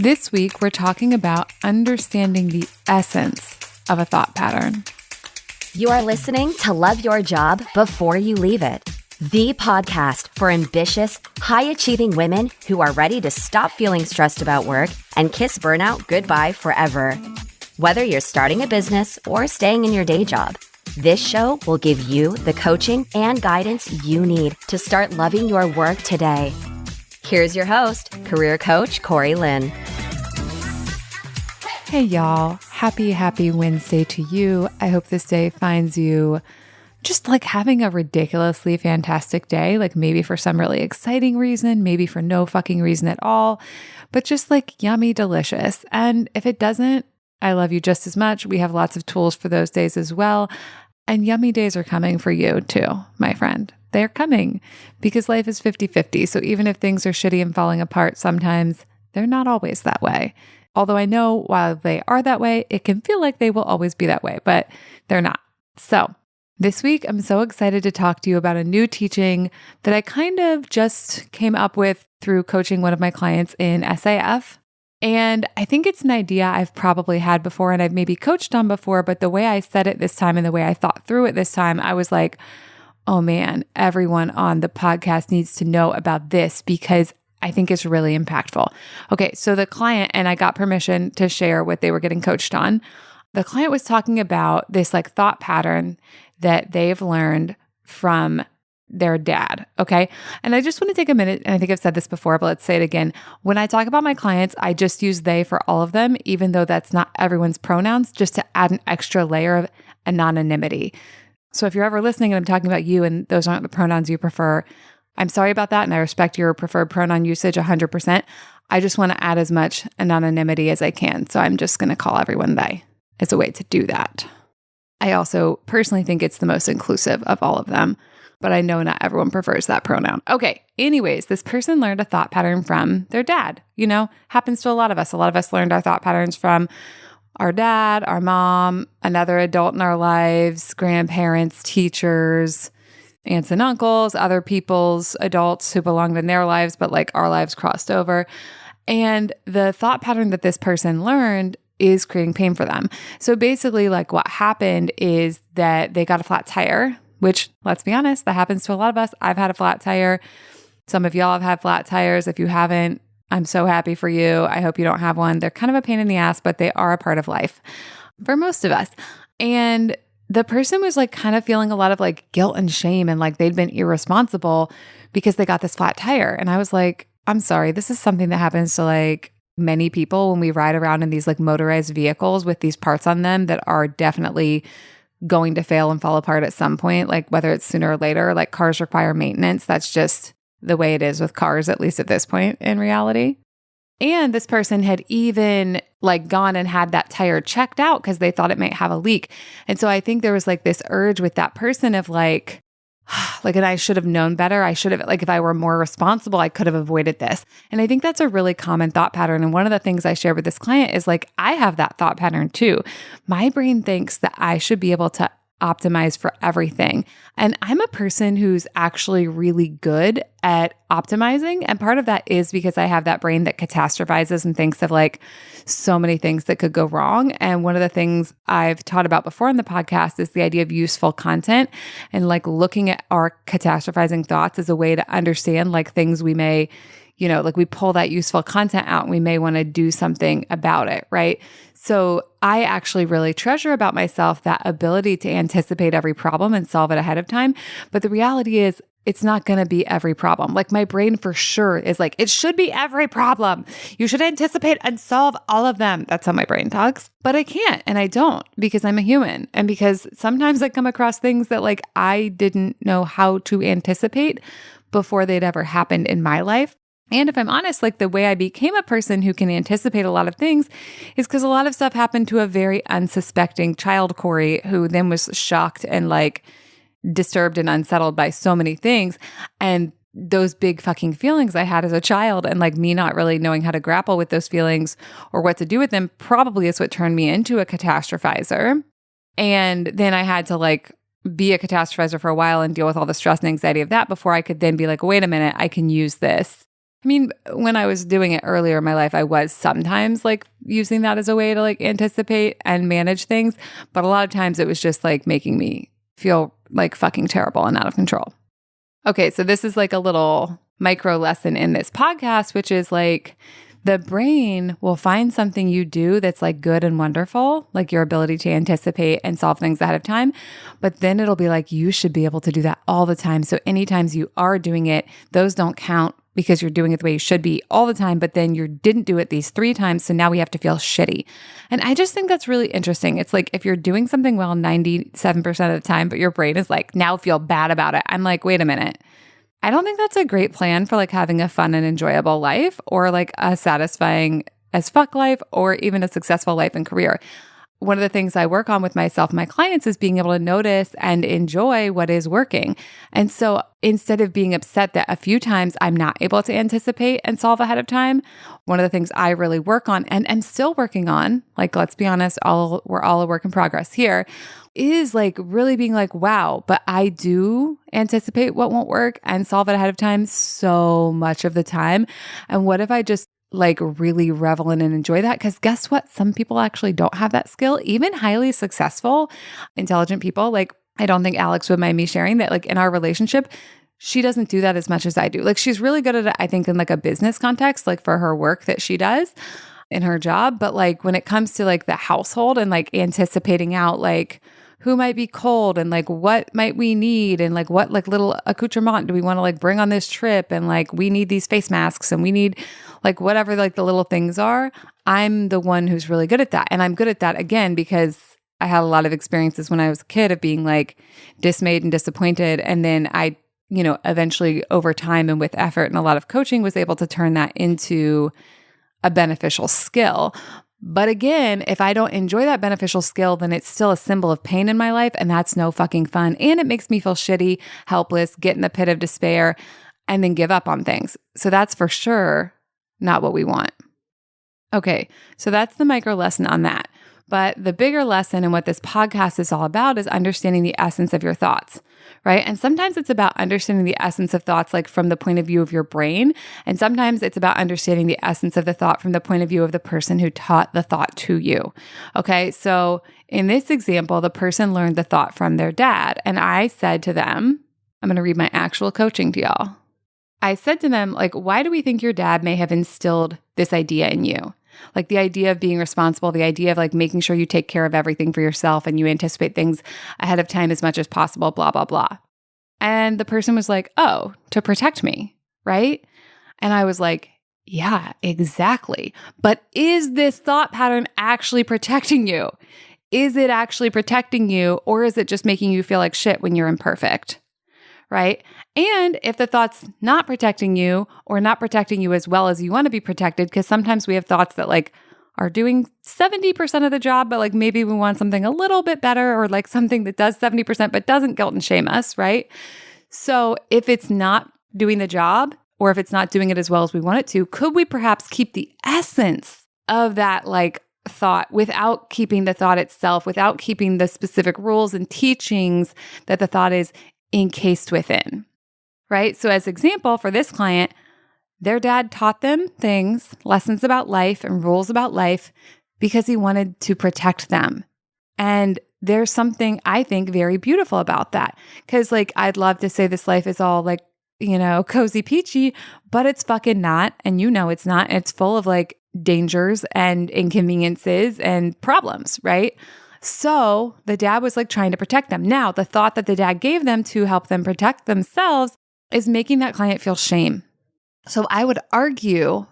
This week, we're talking about understanding the essence of a thought pattern. You are listening to Love Your Job Before You Leave It, the podcast for ambitious, high-achieving women who are ready to stop feeling stressed about work and kiss burnout goodbye forever. Whether you're starting a business or staying in your day job, this show will give you the coaching and guidance you need to start loving your work today. Here's your host, career coach Corey Lynn. Hey y'all, happy Wednesday to you. I hope this day finds you just like having a ridiculously fantastic day, like maybe for some really exciting reason, maybe for no fucking reason at all, but just like yummy, delicious. And if it doesn't, I love you just as much. We have lots of tools for those days as well. And yummy days are coming for you too, my friend. They're coming because life is 50-50. So even if things are shitty and falling apart, sometimes they're not always that way. Although I know while they are that way, it can feel like they will always be that way, but they're not. So this week, I'm so excited to talk to you about a new teaching that I kind of just came up with through coaching one of my clients in SAF. And I think it's an idea I've probably had before and I've maybe coached on before, but the way I said it this time and the way I thought through it this time, I was like, oh man, everyone on the podcast needs to know about this because I think it's really impactful. Okay, so the client, and I got permission to share what they were getting coached on. The client was talking about this like thought pattern that they've learned from their dad, okay? And I just want to take a minute, and I think I've said this before, but let's say it again. When I talk about my clients, I just use they for all of them, even though that's not everyone's pronouns, just to add an extra layer of anonymity. So if you're ever listening and I'm talking about you and those aren't the pronouns you prefer, I'm sorry about that, and I respect your preferred pronoun usage 100%. I just want to add as much anonymity as I can, so I'm just going to call everyone they as a way to do that. I also personally think it's the most inclusive of all of them, but I know not everyone prefers that pronoun. Okay, anyways, this person learned a thought pattern from their dad. You know, happens to a lot of us. A lot of us learned our thought patterns from our dad, our mom, another adult in our lives, grandparents, teachers, aunts and uncles, other people's adults who belonged in their lives, but like our lives crossed over. And the thought pattern that this person learned is creating pain for them. So basically, like what happened is that they got a flat tire, which let's be honest, that happens to a lot of us. I've had a flat tire. Some of y'all have had flat tires. If you haven't, I'm so happy for you. I hope you don't have one. They're kind of a pain in the ass, but they are a part of life for most of us. And the person was like kind of feeling a lot of like guilt and shame and like they'd been irresponsible because they got this flat tire. And I was like, I'm sorry, this is something that happens to like many people when we ride around in these like motorized vehicles with these parts on them that are definitely going to fail and fall apart at some point, like whether it's sooner or later. Like cars require maintenance. That's just the way it is with cars, at least at this point in reality. And this person had even like gone and had that tire checked out because they thought it might have a leak. And so I think there was like this urge with that person of like, and I should have known better. I should have, like, if I were more responsible, I could have avoided this. And I think that's a really common thought pattern. And one of the things I shared with this client is like, I have that thought pattern too. My brain thinks that I should be able to optimize for everything. And I'm a person who's actually really good at optimizing. And part of that is because I have that brain that catastrophizes and thinks of like so many things that could go wrong. And one of the things I've taught about before in the podcast is the idea of useful content and like looking at our catastrophizing thoughts as a way to understand like things we may, you know, like we pull that useful content out and we may want to do something about it, right? So I actually really treasure about myself that ability to anticipate every problem and solve it ahead of time. But the reality is it's not going to be every problem. Like my brain for sure is like, it should be every problem. You should anticipate and solve all of them. That's how my brain talks. But I can't and I don't because I'm a human. And because sometimes I come across things that like I didn't know how to anticipate before they'd ever happened in my life. And if I'm honest, like the way I became a person who can anticipate a lot of things is because a lot of stuff happened to a very unsuspecting child, Corey, who then was shocked and like disturbed and unsettled by so many things. And those big fucking feelings I had as a child and like me not really knowing how to grapple with those feelings or what to do with them probably is what turned me into a catastrophizer. And then I had to like be a catastrophizer for a while and deal with all the stress and anxiety of that before I could then be like, wait a minute, I can use this I mean, when I was doing it earlier in my life, I was sometimes like using that as a way to like anticipate and manage things. But a lot of times it was just like making me feel like fucking terrible and out of control. Okay, so this is like a little micro lesson in this podcast, which is like the brain will find something you do that's like good and wonderful, like your ability to anticipate and solve things ahead of time. But then it'll be like, you should be able to do that all the time. So anytime you are doing it, those don't count because you're doing it the way you should be all the time. But then you didn't do it these 3 times. So now we have to feel shitty. And I just think that's really interesting. It's like if you're doing something well 97% of the time, but your brain is like, now feel bad about it. I'm like, wait a minute. I don't think that's a great plan for like having a fun and enjoyable life or like a satisfying as fuck life or even a successful life and career. One of the things I work on with myself and my clients is being able to notice and enjoy what is working. And so instead of being upset that a few times I'm not able to anticipate and solve ahead of time, one of the things I really work on and am still working on, like, let's be honest, we're all a work in progress here, is like really being like, wow, but I do anticipate what won't work and solve it ahead of time so much of the time. And what if I just like really revel in and enjoy that? Because guess what? Some people actually don't have that skill, even highly successful, intelligent people. Like, I don't think Alex would mind me sharing that, like in our relationship, she doesn't do that as much as I do. Like, she's really good at it, I think, in like a business context, like for her work that she does in her job. But like when it comes to like the household and like anticipating out like who might be cold and like what might we need and like what like little accoutrement do we want to like bring on this trip and like we need these face masks and we need like whatever like the little things are, I'm the one who's really good at that. And I'm good at that again because I had a lot of experiences when I was a kid of being like dismayed and disappointed. And then I, eventually over time and with effort and a lot of coaching was able to turn that into a beneficial skill. But again, if I don't enjoy that beneficial skill, then it's still a symbol of pain in my life. And that's no fucking fun. And it makes me feel shitty, helpless, get in the pit of despair, and then give up on things. So that's for sure not what we want. Okay, so that's the micro lesson on that. But the bigger lesson and what this podcast is all about is understanding the essence of your thoughts, right? And sometimes it's about understanding the essence of thoughts like from the point of view of your brain. And sometimes it's about understanding the essence of the thought from the point of view of the person who taught the thought to you. Okay, so in this example, the person learned the thought from their dad. And I said to them, I'm going to read my actual coaching to y'all. I said to them, like, why do we think your dad may have instilled this idea in you? Like the idea of being responsible, the idea of like making sure you take care of everything for yourself and you anticipate things ahead of time as much as possible, blah, blah, blah. And the person was like, oh, to protect me, right? And I was like, yeah, exactly. But is this thought pattern actually protecting you? Is it actually protecting you, or is it just making you feel like shit when you're imperfect? Right? And if the thought's not protecting you or not protecting you as well as you want to be protected, because sometimes we have thoughts that like are doing 70% of the job, but like maybe we want something a little bit better or like something that does 70% but doesn't guilt and shame us, right? So if it's not doing the job or if it's not doing it as well as we want it to, could we perhaps keep the essence of that like thought without keeping the thought itself, without keeping the specific rules and teachings that the thought is encased within, right? So as example, for this client, their dad taught them things, lessons about life and rules about life because he wanted to protect them. And there's something I think very beautiful about that. Because like, I'd love to say this life is all like, cozy peachy, but it's fucking not. And it's not. And it's full of like dangers and inconveniences and problems, right? So the dad was like trying to protect them. Now, the thought that the dad gave them to help them protect themselves is making that client feel shame. So I would argue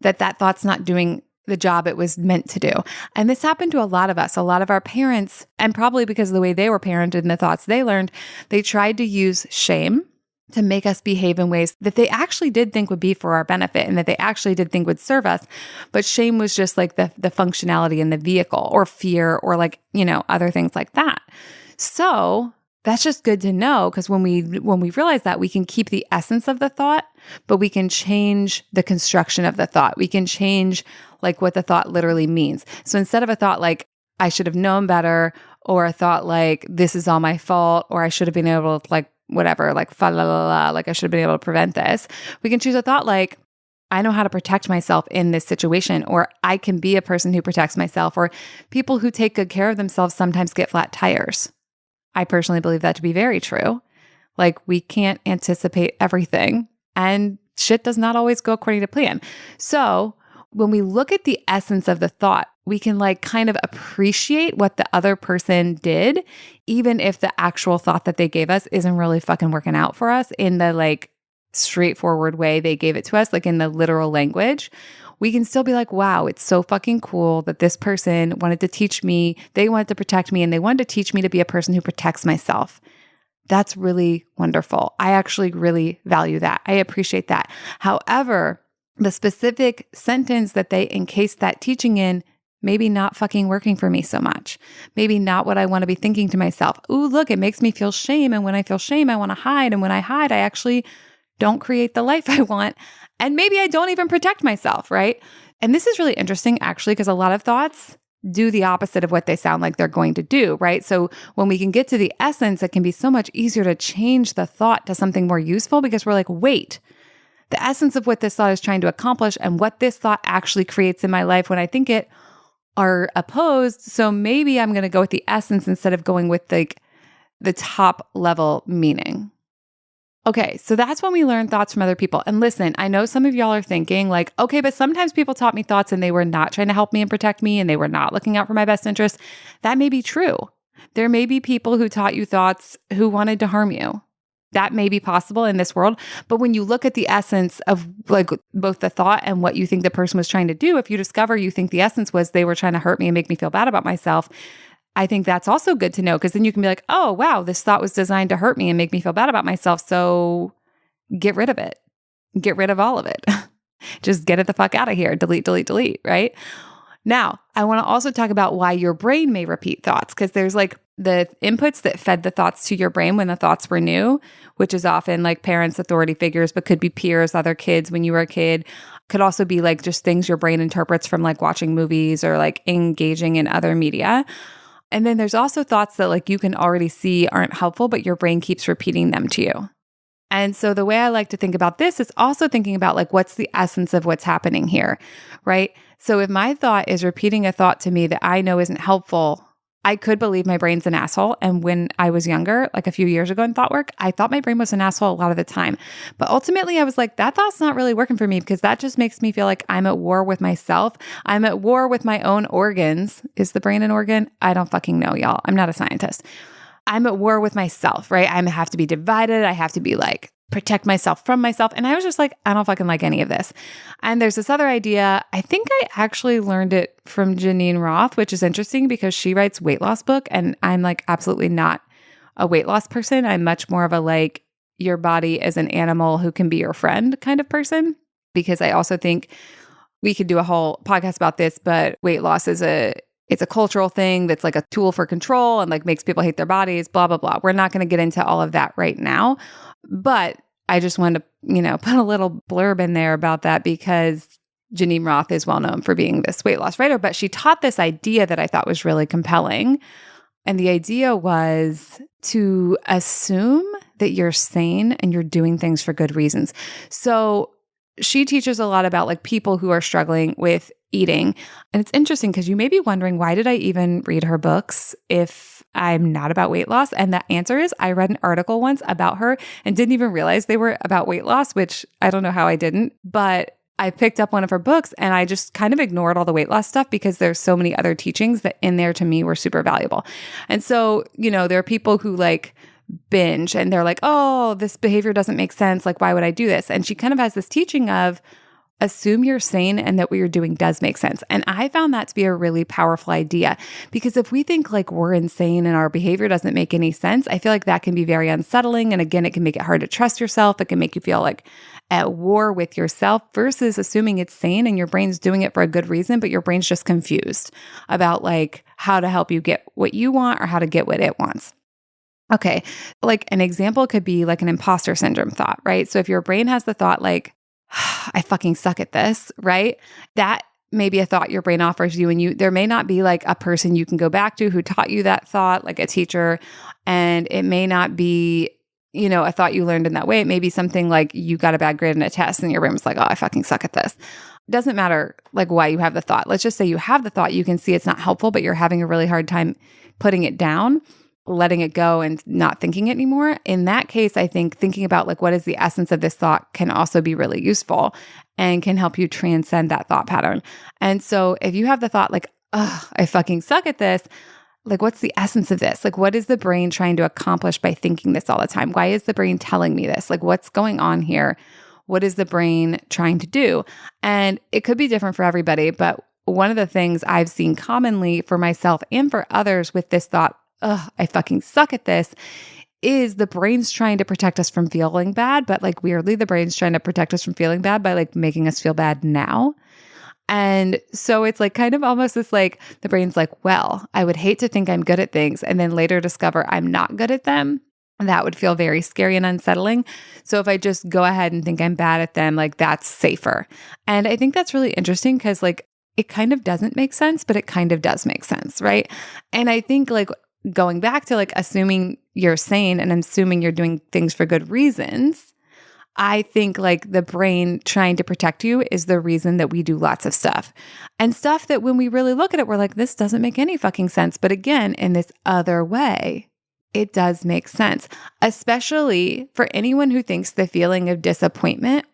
that that thought's not doing the job it was meant to do. And this happened to a lot of us, a lot of our parents, and probably because of the way they were parented and the thoughts they learned, they tried to use shame to make us behave in ways that they actually did think would be for our benefit and that they actually did think would serve us. But shame was just like the functionality in the vehicle, or fear, or like, other things like that. So that's just good to know, because when we realize that, we can keep the essence of the thought, but we can change the construction of the thought. We can change like what the thought literally means. So instead of a thought like, I should have known better, or a thought like, this is all my fault, or I should have been able to like, whatever, like, fa la la la, like I should have been able to prevent this. We can choose a thought like, I know how to protect myself in this situation, or I can be a person who protects myself, or people who take good care of themselves sometimes get flat tires. I personally believe that to be very true. Like, we can't anticipate everything, and shit does not always go according to plan. So when we look at the essence of the thought, we can like kind of appreciate what the other person did, even if the actual thought that they gave us isn't really fucking working out for us in the like straightforward way they gave it to us, like in the literal language. We can still be like, wow, it's so fucking cool that this person wanted to teach me, they wanted to protect me, and they wanted to teach me to be a person who protects myself. That's really wonderful. I actually really value that. I appreciate that. However, the specific sentence that they encased that teaching in, maybe not fucking working for me so much. Maybe not what I want to be thinking to myself. Ooh, look, it makes me feel shame. And when I feel shame, I want to hide. And when I hide, I actually don't create the life I want. And maybe I don't even protect myself, right? And this is really interesting, actually, because a lot of thoughts do the opposite of what they sound like they're going to do, right? So when we can get to the essence, it can be so much easier to change the thought to something more useful because we're like, wait, the essence of what this thought is trying to accomplish and what this thought actually creates in my life when I think it are opposed. So maybe I'm going to go with the essence instead of going with like the top level meaning. Okay, so that's when we learn thoughts from other people. And listen, I know some of y'all are thinking like, okay, but sometimes people taught me thoughts and they were not trying to help me and protect me and they were not looking out for my best interest. That may be true. There may be people who taught you thoughts who wanted to harm you. That may be possible in this world. But when you look at the essence of like both the thought and what you think the person was trying to do, if you discover you think the essence was they were trying to hurt me and make me feel bad about myself, I think that's also good to know, because then you can be like, oh, wow, this thought was designed to hurt me and make me feel bad about myself. So get rid of it. Get rid of all of it. Just get it the fuck out of here. Delete, delete, delete, right? Now, I want to also talk about why your brain may repeat thoughts, because there's like the inputs that fed the thoughts to your brain when the thoughts were new, which is often like parents, authority figures, but could be peers, other kids when you were a kid. Could also be like just things your brain interprets from like watching movies or like engaging in other media. And then there's also thoughts that like you can already see aren't helpful, but your brain keeps repeating them to you. And so the way I like to think about this is also thinking about like, what's the essence of what's happening here, right? So if my thought is repeating a thought to me that I know isn't helpful, I could believe my brain's an asshole. And when I was younger, like a few years ago in thought work, I thought my brain was an asshole a lot of the time. But ultimately I was like, that thought's not really working for me, because that just makes me feel like I'm at war with myself. I'm at war with my own organs. Is the brain an organ? I don't fucking know, y'all. I'm not a scientist. I'm at war with myself, right? I have to be divided. I have to be like, protect myself from myself. And I was just like, I don't fucking like any of this. And there's this other idea. I think I actually learned it from Janine Roth, which is interesting because she writes weight loss book. And I'm like absolutely not a weight loss person. I'm much more of a like, your body is an animal who can be your friend kind of person. Because I also think we could do a whole podcast about this, but weight loss is it's a cultural thing that's like a tool for control and like makes people hate their bodies, blah, blah, blah. We're not going to get into all of that right now. But I just wanted to, put a little blurb in there about that, because Janine Roth is well known for being this weight loss writer, but she taught this idea that I thought was really compelling. And the idea was to assume that you're sane and you're doing things for good reasons. So she teaches a lot about like people who are struggling with eating. And it's interesting because you may be wondering, why did I even read her books if I'm not about weight loss? And the answer is I read an article once about her and didn't even realize they were about weight loss, which I don't know how I didn't, but I picked up one of her books and I just kind of ignored all the weight loss stuff because there's so many other teachings that in there to me were super valuable. And so, there are people who like binge and they're like, oh, this behavior doesn't make sense. Like, why would I do this? And she kind of has this teaching of assume you're sane and that what you're doing does make sense. And I found that to be a really powerful idea, because if we think like we're insane and our behavior doesn't make any sense, I feel like that can be very unsettling. And again, it can make it hard to trust yourself. It can make you feel like at war with yourself, versus assuming it's sane and your brain's doing it for a good reason, but your brain's just confused about like how to help you get what you want or how to get what it wants. Okay. Like an example could be like an imposter syndrome thought, right? So if your brain has the thought like, I fucking suck at this, right? That may be a thought your brain offers you, and there may not be like a person you can go back to who taught you that thought, like a teacher, and it may not be a thought you learned in that way. It may be something like you got a bad grade in a test and your brain was like, oh, I fucking suck at this. Doesn't matter like why you have the thought. Let's just say you have the thought, you can see it's not helpful, but you're having a really hard time putting it down, letting it go and not thinking it anymore. In that case, I think thinking about like what is the essence of this thought can also be really useful and can help you transcend that thought pattern. And so if you have the thought like, oh, I fucking suck at this, like what's the essence of this? Like what is the brain trying to accomplish by thinking this all the time? Why is the brain telling me this? Like what's going on here? What is the brain trying to do? And it could be different for everybody, but one of the things I've seen commonly for myself and for others with this thought, oh, I fucking suck at this, is the brain's trying to protect us from feeling bad, but like weirdly, the brain's trying to protect us from feeling bad by like making us feel bad now. And so it's like kind of almost this like the brain's like, well, I would hate to think I'm good at things and then later discover I'm not good at them. That would feel very scary and unsettling. So if I just go ahead and think I'm bad at them, like that's safer. And I think that's really interesting because like it kind of doesn't make sense, but it kind of does make sense, right? And I think like going back to like assuming you're sane and assuming you're doing things for good reasons, I think like the brain trying to protect you is the reason that we do lots of stuff. And stuff that when we really look at it, we're like, this doesn't make any fucking sense. But again, in this other way, it does make sense, especially for anyone who thinks the feeling of disappointment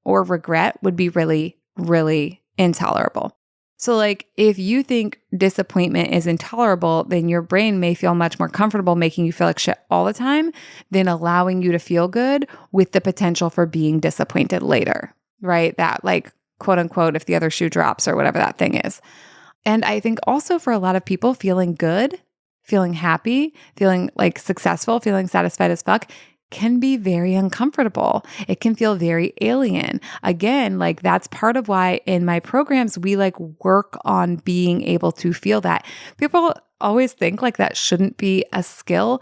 or regret would be really, really intolerable. So like if you think disappointment is intolerable, then your brain may feel much more comfortable making you feel like shit all the time than allowing you to feel good with the potential for being disappointed later, right? That like quote unquote, if the other shoe drops or whatever that thing is. And I think also for a lot of people, feeling good, feeling happy, feeling like successful, feeling satisfied as fuck can be very uncomfortable. It can feel very alien. Again, like that's part of why in my programs, we like work on being able to feel that. People always think like that shouldn't be a skill,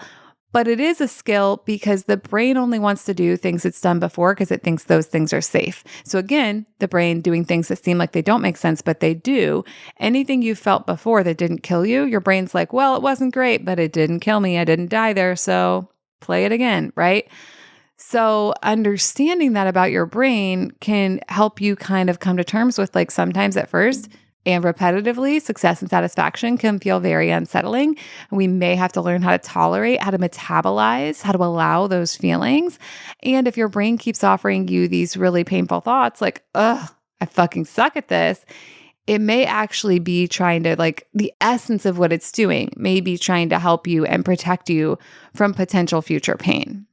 but it is a skill because the brain only wants to do things it's done before because it thinks those things are safe. So again, the brain doing things that seem like they don't make sense, but they do. Anything you felt before that didn't kill you, your brain's like, well, it wasn't great, but it didn't kill me. I didn't die there. So play it again, right? So understanding that about your brain can help you kind of come to terms with like sometimes at first and repetitively, success and satisfaction can feel very unsettling. And we may have to learn how to tolerate, how to metabolize, how to allow those feelings. And if your brain keeps offering you these really painful thoughts like, ugh, I fucking suck at this, it may actually be trying to like the essence of what it's doing, may be trying to help you and protect you from potential future pain.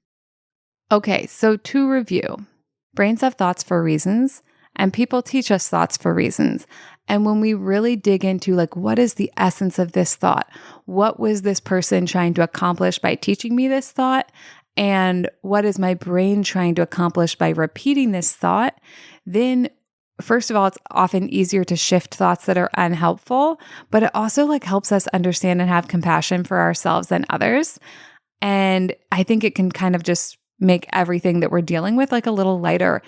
Okay, so to review, brains have thoughts for reasons and people teach us thoughts for reasons. And when we really dig into like, what is the essence of this thought? What was this person trying to accomplish by teaching me this thought? And what is my brain trying to accomplish by repeating this thought? Then first of all, it's often easier to shift thoughts that are unhelpful, but it also like helps us understand and have compassion for ourselves and others. And I think it can kind of just make everything that we're dealing with like a little lighter.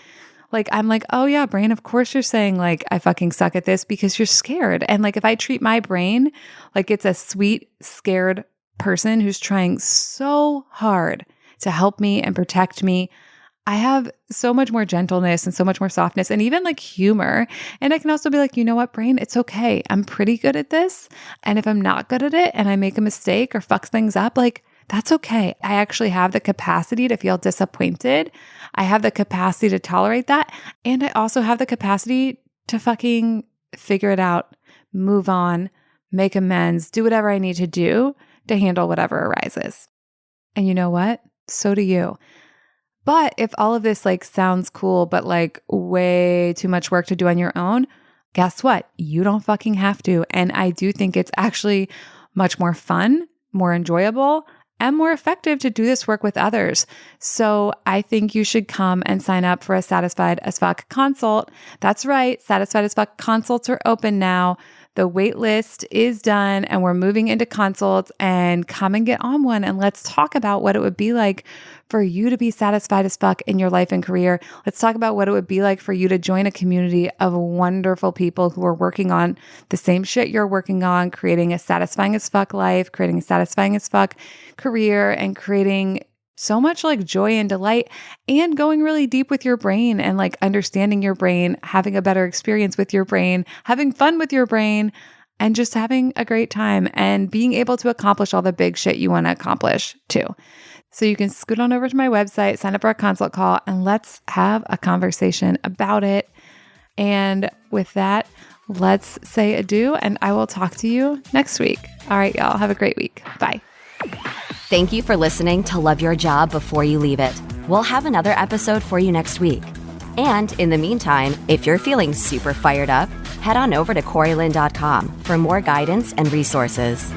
Like, I'm like, oh yeah, brain, of course you're saying like, I fucking suck at this because you're scared. And like, if I treat my brain like it's a sweet, scared person who's trying so hard to help me and protect me, I have so much more gentleness and so much more softness and even like humor. And I can also be like, you know what, brain, it's okay. I'm pretty good at this. And if I'm not good at it and I make a mistake or fuck things up, like that's okay. I actually have the capacity to feel disappointed. I have the capacity to tolerate that. And I also have the capacity to fucking figure it out, move on, make amends, do whatever I need to do to handle whatever arises. And you know what? So do you. But if all of this like sounds cool, but like way too much work to do on your own, guess what? You don't fucking have to. And I do think it's actually much more fun, more enjoyable, and more effective to do this work with others. So I think you should come and sign up for a Satisfied as Fuck consult. That's right. Satisfied as Fuck consults are open now. The wait list is done and we're moving into consults, and come and get on one and let's talk about what it would be like for you to be satisfied as fuck in your life and career. Let's talk about what it would be like for you to join a community of wonderful people who are working on the same shit you're working on, creating a satisfying as fuck life, creating a satisfying as fuck career, and creating so much like joy and delight, and going really deep with your brain and like understanding your brain, having a better experience with your brain, having fun with your brain, and just having a great time and being able to accomplish all the big shit you want to accomplish too. So you can scoot on over to my website, sign up for a consult call, and let's have a conversation about it. And with that, let's say adieu, and I will talk to you next week. All right, y'all, have a great week. Bye. Thank you for listening to Love Your Job Before You Leave It. We'll have another episode for you next week. And in the meantime, if you're feeling super fired up, head on over to CoreyLynn.com for more guidance and resources.